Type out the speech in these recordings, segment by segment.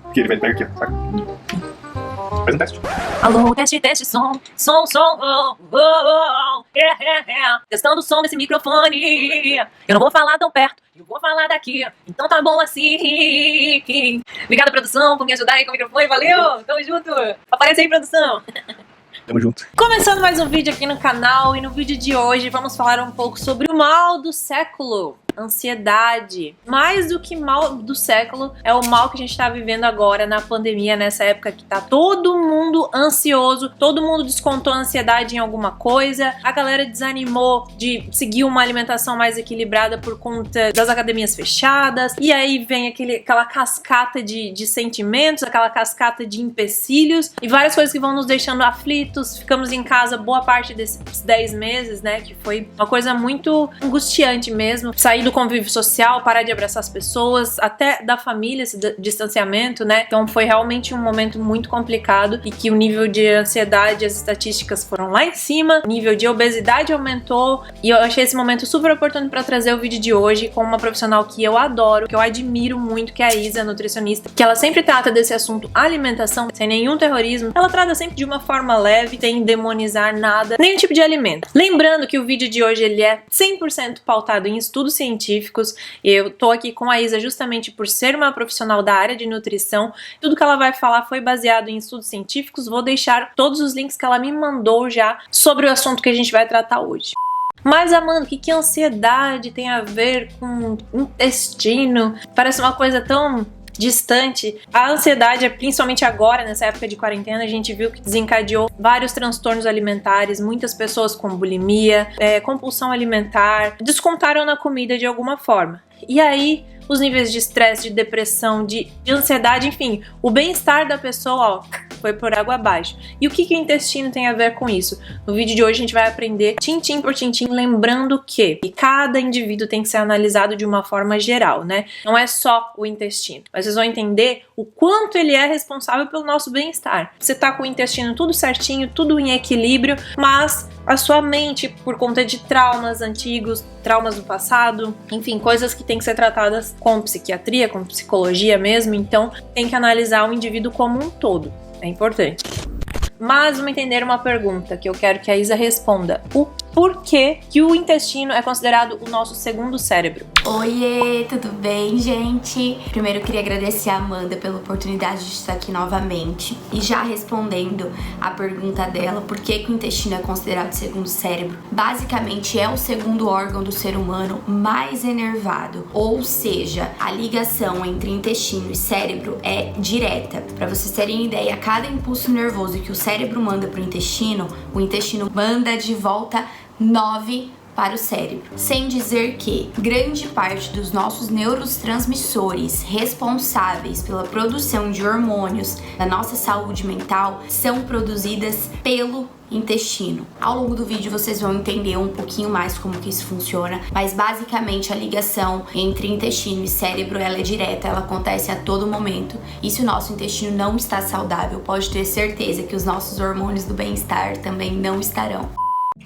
Porque ele vai pegar aqui, ó, saca? Faz um teste. Alô, teste, som, testando o som desse microfone. Eu não vou falar tão perto, eu vou falar daqui. Então tá bom assim. Obrigada, produção, por me ajudar aí com o microfone, valeu, tamo junto. Aparece aí, produção. Tamo junto. Começando mais um vídeo aqui no canal, e no vídeo de hoje vamos falar um pouco sobre o mal do século. Ansiedade. Mais do que mal do século, é o mal que a gente tá vivendo agora na pandemia, nessa época que tá todo mundo ansioso, todo mundo descontou a ansiedade em alguma coisa, a galera desanimou de seguir uma alimentação mais equilibrada por conta das academias fechadas, e aí vem aquela cascata de sentimentos, aquela cascata de empecilhos e várias coisas que vão nos deixando aflitos. Ficamos em casa boa parte desses 10 meses, né, que foi uma coisa muito angustiante mesmo, sair do convívio social, parar de abraçar as pessoas, até da família, esse distanciamento, né? Então foi realmente um momento muito complicado e que o nível de ansiedade, as estatísticas foram lá em cima, o nível de obesidade aumentou, e eu achei esse momento super oportuno para trazer o vídeo de hoje com uma profissional que eu adoro, que eu admiro muito, que é a Isa, nutricionista, que ela sempre trata desse assunto alimentação sem nenhum terrorismo. Ela trata sempre de uma forma leve, sem demonizar nada, nenhum tipo de alimento. Lembrando que o vídeo de hoje ele é 100% pautado em estudos científicos. Eu tô aqui com a Isa justamente por ser uma profissional da área de nutrição. Tudo que ela vai falar foi baseado em estudos científicos. Vou deixar todos os links que ela me mandou já sobre o assunto que a gente vai tratar hoje. Mas, Amanda, o que a ansiedade tem a ver com intestino? Parece uma coisa tão distante. A ansiedade, principalmente agora, nessa época de quarentena, a gente viu que desencadeou vários transtornos alimentares, muitas pessoas com bulimia, compulsão alimentar, descontaram na comida de alguma forma. E aí, os níveis de estresse, de depressão, de ansiedade, enfim, o bem-estar da pessoa, ó, foi por água abaixo. E o que o intestino tem a ver com isso? No vídeo de hoje a gente vai aprender tintim por tintim, lembrando que cada indivíduo tem que ser analisado de uma forma geral, né? Não é só o intestino. Mas vocês vão entender o quanto ele é responsável pelo nosso bem-estar. Você tá com o intestino tudo certinho, tudo em equilíbrio, mas a sua mente, por conta de traumas antigos, traumas do passado, enfim, coisas que têm que ser tratadas com psiquiatria, com psicologia mesmo, então tem que analisar o indivíduo como um todo. É importante. Mas vamos entender uma pergunta que eu quero que a Isa responda. O porquê que o intestino é considerado o nosso segundo cérebro? Oiê, tudo bem, gente? Primeiro eu queria agradecer a Amanda pela oportunidade de estar aqui novamente. E já respondendo a pergunta dela, por que o intestino é considerado o segundo cérebro? Basicamente é o segundo órgão do ser humano mais enervado. Ou seja, a ligação entre intestino e cérebro é direta. Para vocês terem ideia, cada impulso nervoso que o cérebro manda para o intestino manda de volta 9 para o cérebro. Sem dizer que grande parte dos nossos neurotransmissores responsáveis pela produção de hormônios da nossa saúde mental são produzidas pelo intestino. Ao longo do vídeo vocês vão entender um pouquinho mais como que isso funciona, mas basicamente a ligação entre intestino e cérebro ela é direta, ela acontece a todo momento. E se o nosso intestino não está saudável, pode ter certeza que os nossos hormônios do bem-estar também não estarão.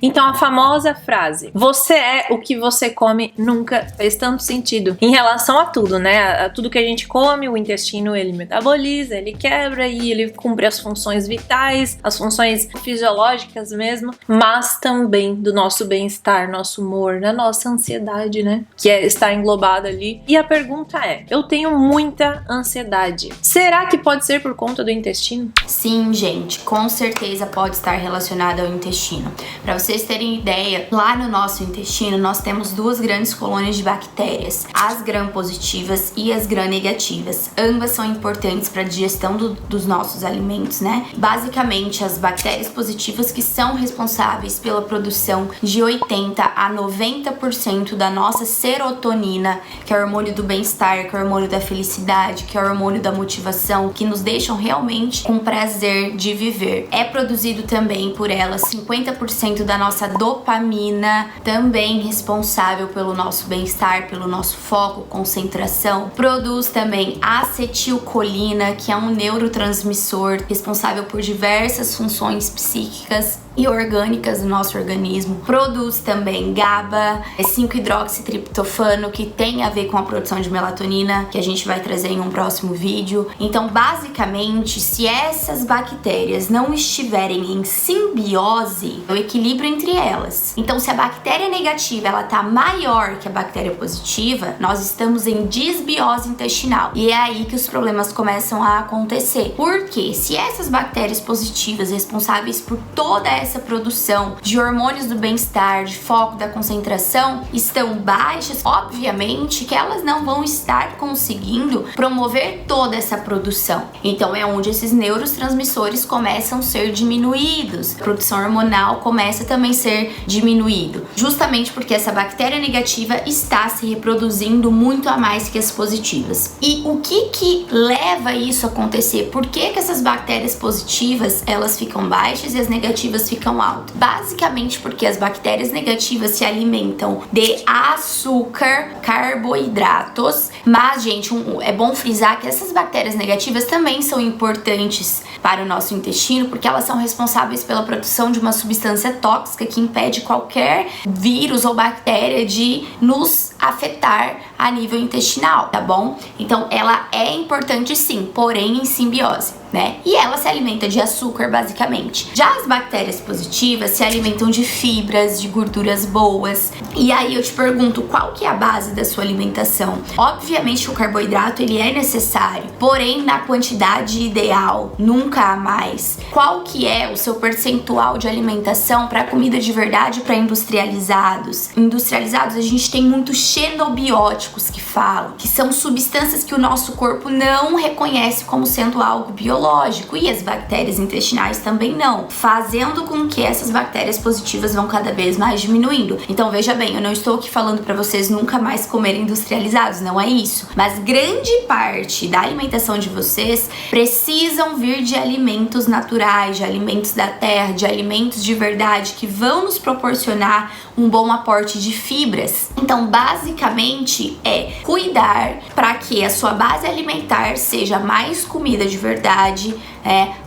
Então a famosa frase, você é o que você come, nunca fez tanto sentido em relação a tudo, né? A tudo que a gente come, o intestino ele metaboliza, ele quebra e ele cumpre as funções vitais, as funções fisiológicas mesmo, mas também do nosso bem-estar, nosso humor, da nossa ansiedade, né? Que está englobada ali. E a pergunta é, eu tenho muita ansiedade. Será que pode ser por conta do intestino? Sim, gente, com certeza pode estar relacionado ao intestino. Para vocês terem ideia, lá no nosso intestino nós temos duas grandes colônias de bactérias, as gram-positivas e as gram-negativas. Ambas são importantes para a digestão dos nossos alimentos, né? Basicamente, as bactérias positivas que são responsáveis pela produção de 80 a 90% da nossa serotonina, que é o hormônio do bem-estar, que é o hormônio da felicidade, que é o hormônio da motivação, que nos deixam realmente com prazer de viver. É produzido também por elas 50% da nossa dopamina, também responsável pelo nosso bem-estar, pelo nosso foco, concentração. Produz também acetilcolina, que é um neurotransmissor responsável por diversas funções psíquicas. e orgânicas do nosso organismo. Produz também GABA, 5-hidroxitriptofano, que tem a ver com a produção de melatonina, que a gente vai trazer em um próximo vídeo. Então, basicamente, se essas bactérias não estiverem em simbiose, é o equilíbrio entre elas. Então, se a bactéria negativa ela tá maior que a bactéria positiva, nós estamos em disbiose intestinal. E é aí que os problemas começam a acontecer. Porque se essas bactérias positivas responsáveis por toda essa produção de hormônios do bem-estar, de foco, da concentração, estão baixas, obviamente que elas não vão estar conseguindo promover toda essa produção. Então é onde esses neurotransmissores começam a ser diminuídos. A produção hormonal começa também a ser diminuído, justamente porque essa bactéria negativa está se reproduzindo muito a mais que as positivas. E o que leva isso a acontecer? Por que essas bactérias positivas elas ficam baixas e as negativas ficam altas? Basicamente porque as bactérias negativas se alimentam de açúcar, carboidratos, mas, gente, é bom frisar que essas bactérias negativas também são importantes para o nosso intestino, porque elas são responsáveis pela produção de uma substância tóxica que impede qualquer vírus ou bactéria de nos afetar a nível intestinal, tá bom? Então ela é importante sim, porém em simbiose, né? E ela se alimenta de açúcar, basicamente. Já as bactérias positivas se alimentam de fibras, de gorduras boas. E aí eu te pergunto, qual que é a base da sua alimentação? Obviamente o carboidrato ele é necessário, porém na quantidade ideal, nunca há mais. Qual que é o seu percentual de alimentação para comida de verdade, para industrializados? Industrializados a gente tem muitos xenobióticos que falam, que são substâncias que o nosso corpo não reconhece como sendo algo biológico, e as bactérias intestinais também não, fazendo com que essas bactérias positivas vão cada vez mais diminuindo. Então veja bem, eu não estou aqui falando para vocês nunca mais comerem industrializados, não é isso, mas grande parte da alimentação de vocês precisam vir de alimentos naturais, de alimentos da terra, de alimentos de verdade que vão nos proporcionar um bom aporte de fibras. Então basicamente é cuidar para que a sua base alimentar seja mais comida de verdade,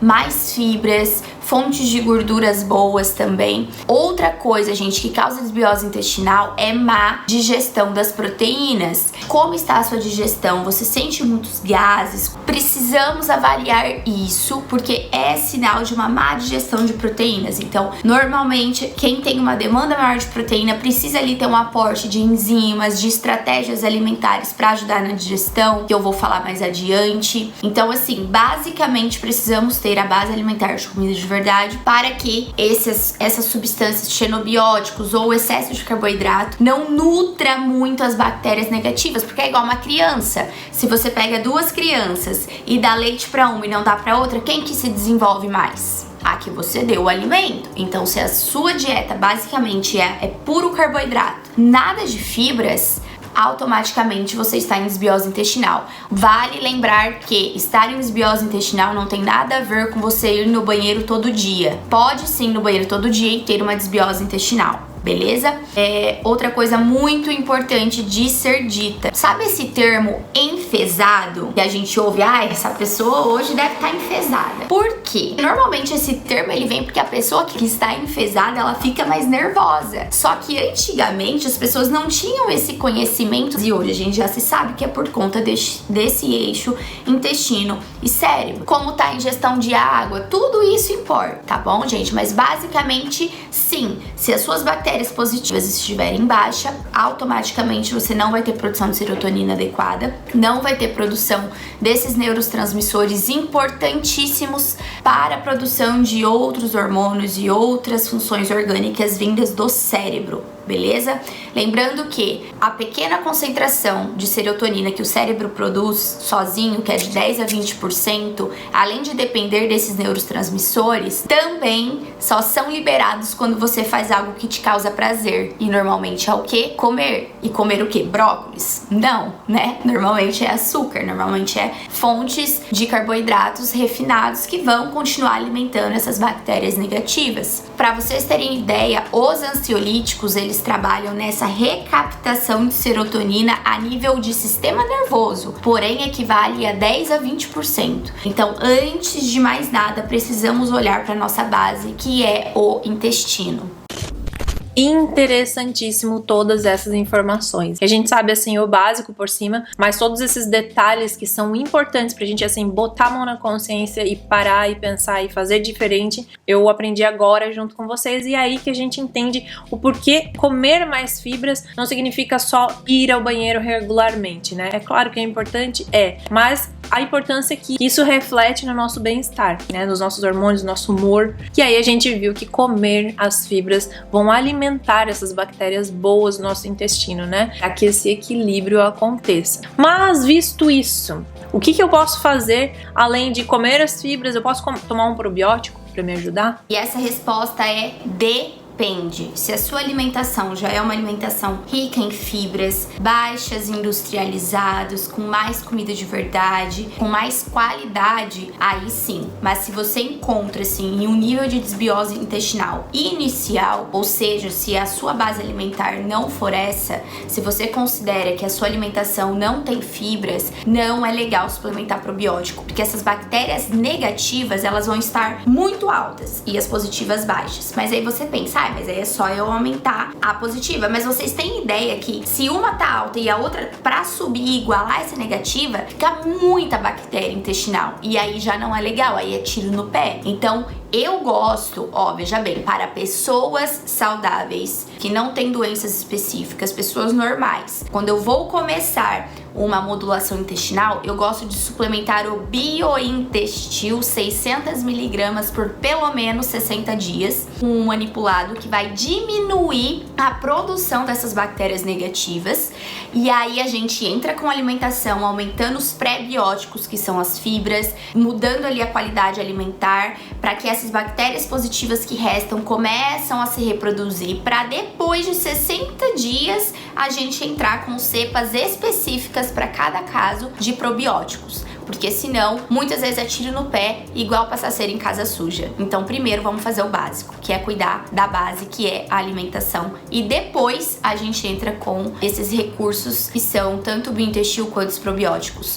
mais fibras, fontes de gorduras boas também. Outra coisa, gente, que causa desbiose intestinal é má digestão das proteínas. Como está a sua digestão? Você sente muitos gases? Precisamos avaliar isso, porque é sinal de uma má digestão de proteínas. Então, normalmente, quem tem uma demanda maior de proteína precisa ali ter um aporte de enzimas, de estratégias alimentares para ajudar na digestão, que eu vou falar mais adiante. Então, assim, basicamente precisamos ter a base alimentar de comida de verdade para que essas substâncias xenobióticos ou excesso de carboidrato não nutra muito as bactérias negativas, porque é igual uma criança. Se você pega duas crianças e dá leite para uma e não dá para outra, quem que se desenvolve mais? A que você deu o alimento. Então, se a sua dieta basicamente é puro carboidrato, nada de fibras, automaticamente você está em desbiose intestinal. Vale lembrar que estar em desbiose intestinal não tem nada a ver com você ir no banheiro todo dia. Pode sim ir no banheiro todo dia e ter uma desbiose intestinal. Beleza? Outra coisa muito importante de ser dita. Sabe esse termo enfesado? Que a gente ouve, essa pessoa hoje deve estar enfesada. Por quê? Normalmente esse termo ele vem porque a pessoa que está enfesada, ela fica mais nervosa. Só que antigamente as pessoas não tinham esse conhecimento e hoje a gente já se sabe que é por conta desse eixo intestino e cérebro. Como tá a ingestão de água, tudo isso importa, tá bom, gente? Mas basicamente, sim, se as suas bactérias positivas estiverem em baixa, automaticamente você não vai ter produção de serotonina adequada, não vai ter produção desses neurotransmissores importantíssimos para a produção de outros hormônios e outras funções orgânicas vindas do cérebro. Beleza? Lembrando que a pequena concentração de serotonina que o cérebro produz sozinho, que é de 10 a 20%, além de depender desses neurotransmissores, também só são liberados quando você faz algo que te causa prazer. E normalmente é o quê? Comer. E comer o quê? Brócolis? Não, né? Normalmente é açúcar, normalmente é fontes de carboidratos refinados que vão continuar alimentando essas bactérias negativas. Para vocês terem ideia, os ansiolíticos, eles trabalham nessa recaptação de serotonina a nível de sistema nervoso, porém equivale a 10 a 20%. Então, antes de mais nada, precisamos olhar para nossa base, que é o intestino. Interessantíssimo todas essas informações. A gente sabe assim o básico por cima, mas todos esses detalhes que são importantes pra gente assim botar a mão na consciência e parar e pensar e fazer diferente, eu aprendi agora junto com vocês, e é aí que a gente entende o porquê comer mais fibras não significa só ir ao banheiro regularmente, né? É claro que é importante, mas a importância que isso reflete no nosso bem-estar, né? Nos nossos hormônios, no nosso humor. E aí a gente viu que comer as fibras vão alimentar essas bactérias boas no nosso intestino, né? Para que esse equilíbrio aconteça. Mas visto isso, o que eu posso fazer além de comer as fibras? Eu posso tomar um probiótico para me ajudar? E essa resposta é depende. Se a sua alimentação já é uma alimentação rica em fibras, baixas industrializados, com mais comida de verdade, com mais qualidade, aí sim. Mas se você encontra assim em um nível de desbiose intestinal inicial, ou seja, se a sua base alimentar não for essa, se você considera que a sua alimentação não tem fibras, não é legal suplementar probiótico, porque essas bactérias negativas, elas vão estar muito altas e as positivas baixas. Mas aí você pensa, mas aí é só eu aumentar a positiva. Mas vocês têm ideia que se uma tá alta e a outra, pra subir e igualar essa negativa, fica muita bactéria intestinal. E aí já não é legal, aí é tiro no pé. Então, eu gosto, veja bem, para pessoas saudáveis, que não têm doenças específicas, pessoas normais. Quando eu vou começar uma modulação intestinal, eu gosto de suplementar o Biointestil 600 mg por pelo menos 60 dias, com um manipulado que vai diminuir a produção dessas bactérias negativas. E aí a gente entra com alimentação, aumentando os pré-bióticos, que são as fibras, mudando ali a qualidade alimentar, para que essas bactérias positivas que restam começam a se reproduzir, para depois de 60 dias a gente entrar com cepas específicas para cada caso de probióticos. Porque senão, muitas vezes é tiro no pé, igual passar cera em casa suja. Então, primeiro vamos fazer o básico, que é cuidar da base, que é a alimentação. E depois a gente entra com esses recursos que são tanto o biointestil quanto os probióticos.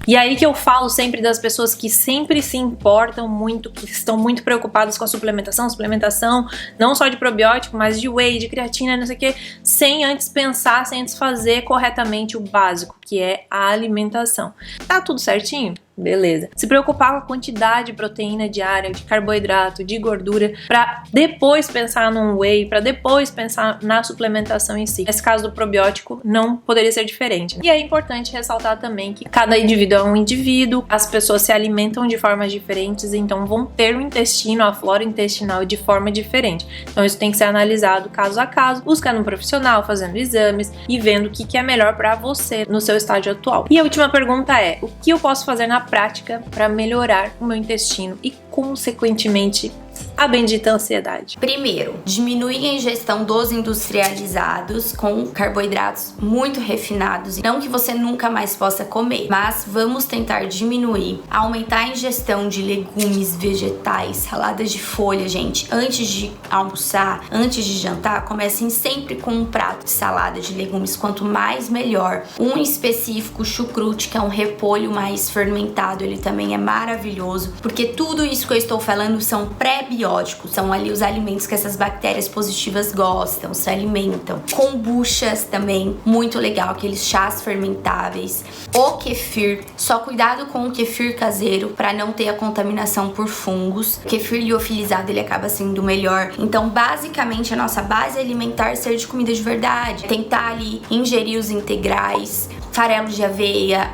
E aí que eu falo sempre das pessoas que sempre se importam muito, que estão muito preocupadas com a suplementação não só de probiótico, mas de whey, de creatina, não sei o que, sem antes pensar, sem antes fazer corretamente o básico, que é a alimentação. Tá tudo certinho? Beleza. Se preocupar com a quantidade de proteína diária, de carboidrato, de gordura, para depois pensar num whey, para depois pensar na suplementação em si. Nesse caso do probiótico, não poderia ser diferente. E é importante ressaltar também que cada indivíduo é um indivíduo, as pessoas se alimentam de formas diferentes, então vão ter o intestino, a flora intestinal de forma diferente. Então isso tem que ser analisado caso a caso, buscando um profissional, fazendo exames e vendo o que é melhor para você no seu estágio atual. E a última pergunta é: o que eu posso fazer na prática para melhorar o meu intestino e, consequentemente, a bendita ansiedade? Primeiro, diminuir a ingestão dos industrializados com carboidratos muito refinados. Não que você nunca mais possa comer, mas vamos tentar diminuir. Aumentar a ingestão de legumes, vegetais, saladas de folha, gente. Antes de almoçar, antes de jantar, comecem sempre com um prato de salada de legumes. Quanto mais, melhor. Um específico, chucrute, que é um repolho mais fermentado, ele também é maravilhoso, porque tudo isso que eu estou falando são pré-bióticos, são ali os alimentos que essas bactérias positivas gostam, se alimentam. Kombuchas também, muito legal, aqueles chás fermentáveis. O kefir, só cuidado com o kefir caseiro para não ter a contaminação por fungos. O kefir liofilizado, ele acaba sendo melhor. Então, basicamente, a nossa base alimentar ser de comida de verdade. Tentar ali ingerir os integrais, farelo de aveia,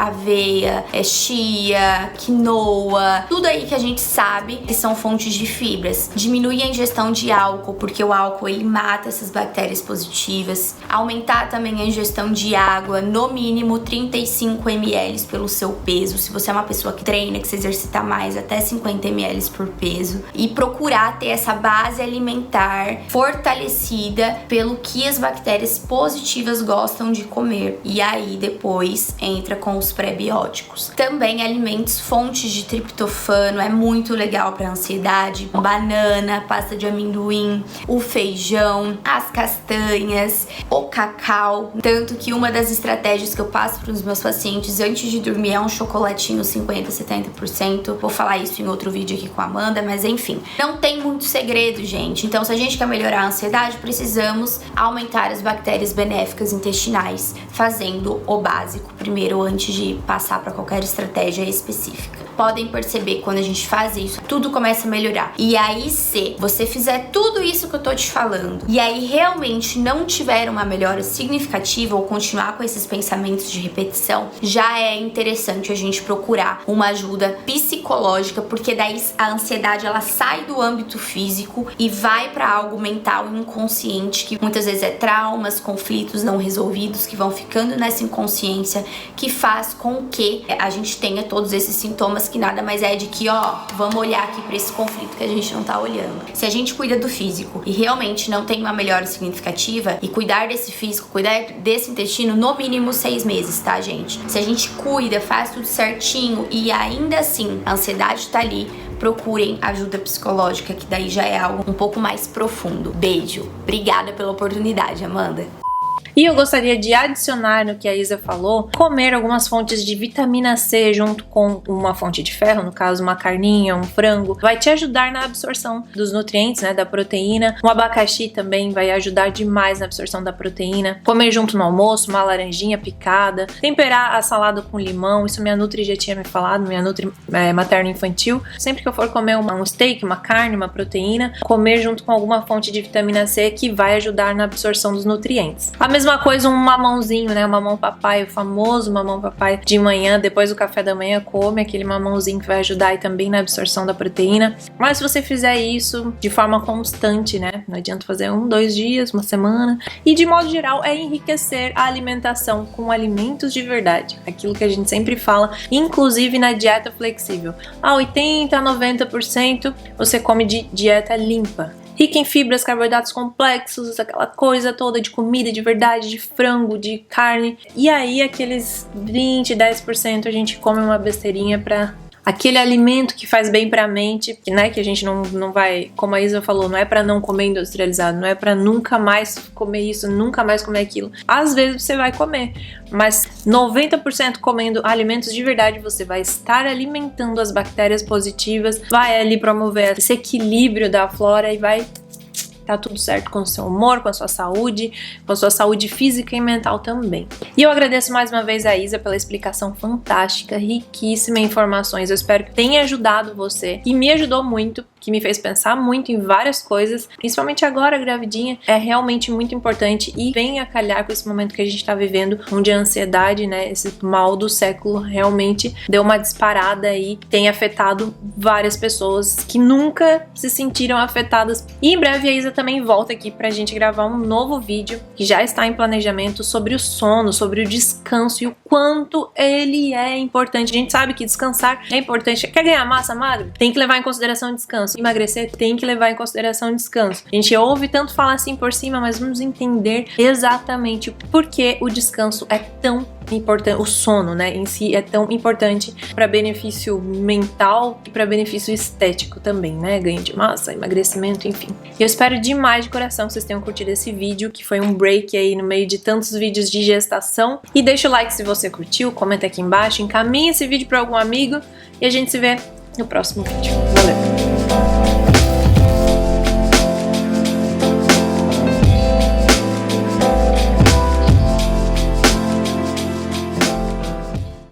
chia, quinoa, tudo aí que a gente sabe que são fontes de fibras. Diminuir a ingestão de álcool, porque o álcool ele mata essas bactérias positivas. Aumentar também a ingestão de água, no mínimo 35 ml pelo seu peso. Se você é uma pessoa que treina, que se exercita mais, até 50 ml por peso. E procurar ter essa base alimentar fortalecida pelo que as bactérias positivas gostam de comer. E aí, depois depois entra com os pré-bióticos. Também alimentos fontes de triptofano é muito legal para ansiedade. Banana, pasta de amendoim, o feijão, as castanhas, o cacau. Tanto que uma das estratégias que eu passo para os meus pacientes antes de dormir é um chocolatinho 50-70%. Vou falar isso em outro vídeo aqui com a Amanda, mas enfim. Não tem muito segredo, gente. Então, se a gente quer melhorar a ansiedade, precisamos aumentar as bactérias benéficas intestinais, fazendo o básico primeiro antes de passar para qualquer estratégia específica. Podem perceber quando a gente faz isso, tudo começa a melhorar. E aí, se você fizer tudo isso que eu tô te falando, e aí realmente não tiver uma melhora significativa ou continuar com esses pensamentos de repetição, já é interessante a gente procurar uma ajuda psicológica, porque daí a ansiedade ela sai do âmbito físico e vai para algo mental e inconsciente, que muitas vezes é traumas, conflitos não resolvidos que vão ficando nessa inconsciência, que faz com que a gente tenha todos esses sintomas, que nada mais é de que, ó, vamos olhar aqui para esse conflito que a gente não tá olhando. Se a gente cuida do físico e realmente não tem uma melhora significativa, e cuidar desse físico, cuidar desse intestino, no mínimo 6 meses, tá, gente? Se a gente cuida, faz tudo certinho e ainda assim a ansiedade tá ali, procurem ajuda psicológica, que daí já é algo um pouco mais profundo. Beijo. Obrigada pela oportunidade, Amanda. E eu gostaria de adicionar no que a Isa falou, comer algumas fontes de vitamina C junto com uma fonte de ferro, no caso uma carninha, um frango, vai te ajudar na absorção dos nutrientes, né, da proteína. Um abacaxi também vai ajudar demais na absorção da proteína. Comer junto no almoço, uma laranjinha picada, temperar a salada com limão, isso minha nutri já tinha me falado, minha nutri materno-infantil. Sempre que eu for comer um steak, uma carne, uma proteína, comer junto com alguma fonte de vitamina C que vai ajudar na absorção dos nutrientes. A mesma coisa um mamãozinho, né? O mamão papai, o famoso mamão papai de manhã, depois do café da manhã, come aquele mamãozinho que vai ajudar aí também na absorção da proteína. Mas se você fizer isso de forma constante, né? Não adianta fazer 1, 2 dias, uma semana. E de modo geral é enriquecer a alimentação com alimentos de verdade. Aquilo que a gente sempre fala, inclusive na dieta flexível. 80 a 90% você come de dieta limpa. Rica em fibras, carboidratos complexos, aquela coisa toda de comida de verdade, de frango, de carne. E aí aqueles 20, 10% a gente come uma besteirinha pra aquele alimento que faz bem pra mente, né, que a gente não vai, como a Isa falou, não é pra não comer industrializado, não é pra nunca mais comer isso, nunca mais comer aquilo. Às vezes você vai comer, mas 90% comendo alimentos de verdade, você vai estar alimentando as bactérias positivas, vai ali promover esse equilíbrio da flora e vai tá tudo certo com o seu humor, com a sua saúde física e mental também. E eu agradeço mais uma vez a Isa pela explicação fantástica, riquíssima em informações. Eu espero que tenha ajudado você e me ajudou muito, que me fez pensar muito em várias coisas, principalmente agora gravidinha, é realmente muito importante e vem a calhar com esse momento que a gente tá vivendo, onde a ansiedade, né, esse mal do século realmente deu uma disparada e tem afetado várias pessoas que nunca se sentiram afetadas. E em breve a Isa também volta aqui pra gente gravar um novo vídeo que já está em planejamento sobre o sono, sobre o descanso e o quanto ele é importante. A gente sabe que descansar é importante. Quer ganhar massa magra? Tem que levar em consideração o descanso. Emagrecer tem que levar em consideração o descanso. A gente ouve tanto falar assim por cima, mas vamos entender exatamente por que o descanso é tão importante, o sono, né, em si é tão importante para benefício mental e para benefício estético também, né, ganho de massa, emagrecimento, enfim. E eu espero demais de coração que vocês tenham curtido esse vídeo, que foi um break aí no meio de tantos vídeos de gestação. E deixa o like se você curtiu, comenta aqui embaixo, encaminha esse vídeo para algum amigo e a gente se vê no próximo vídeo. Valeu!